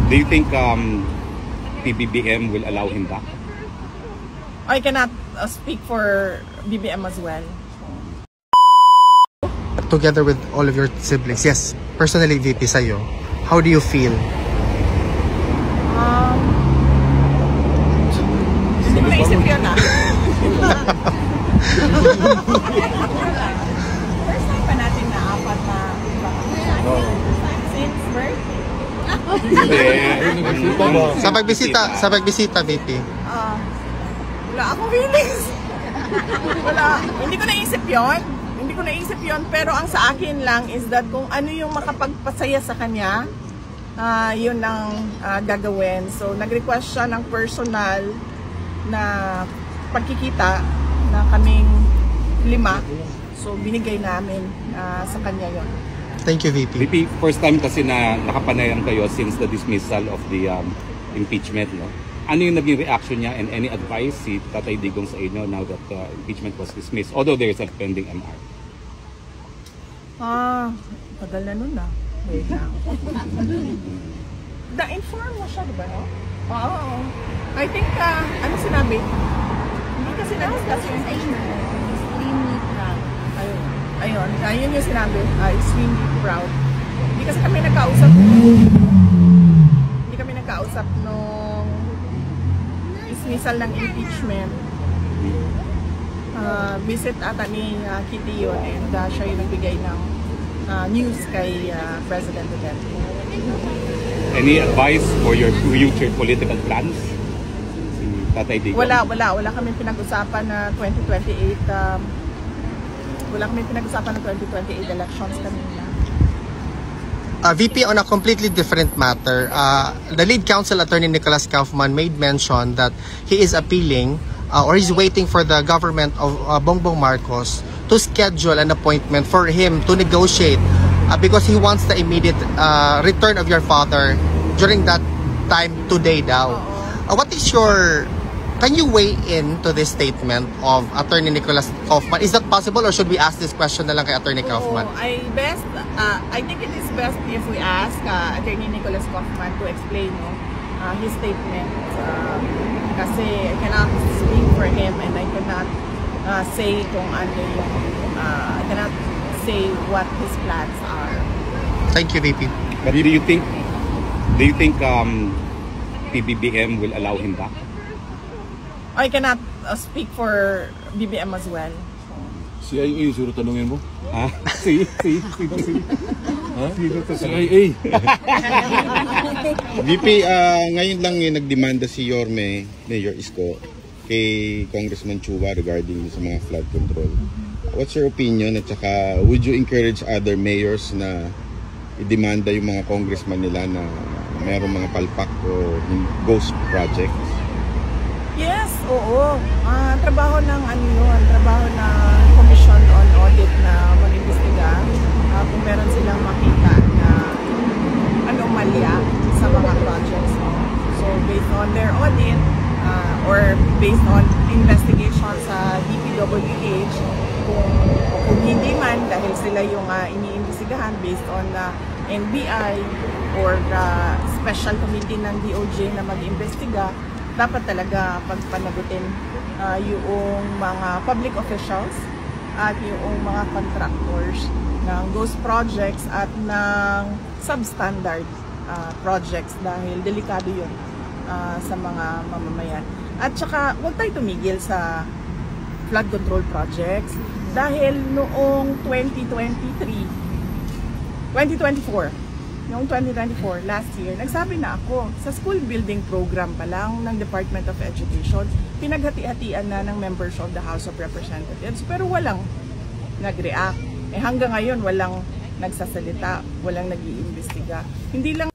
Do you think PBBM will allow him back? I cannot speak for BBM as well. Together with all of your siblings, yes, personally VP sa'yo, how do you feel? Hindi ko naisip yun First time pa natin na apat na since birth. Sa pagbisita VP. Wala akong feelings. Wala. Hindi ko naisip yon. Pero ang sa akin lang is that kung ano yung makapagpasaya sa kanya, yun ang gagawin. So nag-request siya ng personal na pagkikita na kaming 5. So binigay namin sa kanya yon. Thank you, VP. VP, first time kasi na nakapanayan kayo since the dismissal of the impeachment, no? Ano yung naging reaction niya and any advice si Tatay Digong sa inyo now that impeachment was dismissed, although there is a pending MR? Tagal na nun Wait lang. Na-inform mo siya, diba, no? Oo. I think, ano sinabi? Hindi kasi na-discuss yung extremely proud. Ayun, yun yung sinabi. Extremely proud. Hindi kasi kami nagkausap nung dismissal ng impeachment. Visit ata ni Kitty yun and siya yung nagbigay ng news kay President Duterte. Any advice for your future political plans? Si Tatay Digong? Wala kami pinag-usapan na 2028 elections kanina. VP, on a completely different matter, the lead counsel attorney Nicholas Kaufman made mention that he is appealing or he's waiting for the government of Bongbong Marcos to schedule an appointment for him to negotiate because he wants the immediate return of your father during that time today daw. What is your... Can you weigh in to this statement of Attorney Nicholas Kaufman? Is that possible or should we ask this question na lang kay Attorney Kaufman? I think it is best if we ask Attorney Nicholas Kaufman to explain his statement. Kasi I cannot speak for him and I cannot say kung ano yung, I cannot say what his plans are. Thank you, VP. But do you think PBBM will allow him back? I cannot speak for BBM as well. CIA, siguro tanungin mo? Si. CIA. VP, ngayon lang nagdemanda si Yorme, Mayor Isko, kay Congressman Chua regarding sa mga flood control. What's your opinion at saka would you encourage other mayors na i-demanda yung mga congressman nila na mayroong mga palpak o ghost projects? Yes, oo. Trabaho ng trabaho ng Commission on Audit na mag-imbestiga kung meron silang makita na anomalya sa mga projects. So based on their audit or based on investigation sa DPWH, kung hindi man dahil sila yung iniimbestigahan based on NBI or special committee ng DOJ na mag-imbestiga, dapat talaga pagpanagutin yung mga public officials at yung mga contractors ng ghost projects at ng substandard projects dahil delikado yun sa mga mamamayan. At saka huwag tayo tumigil sa flood control projects dahil noong 2024, last year, nagsabi na ako, sa school building program pa lang ng Department of Education, pinaghati-hatian na ng members of the House of Representatives, pero walang nag-react. Hanggang ngayon, walang nagsasalita, walang nag-iimbestiga. Hindi lang...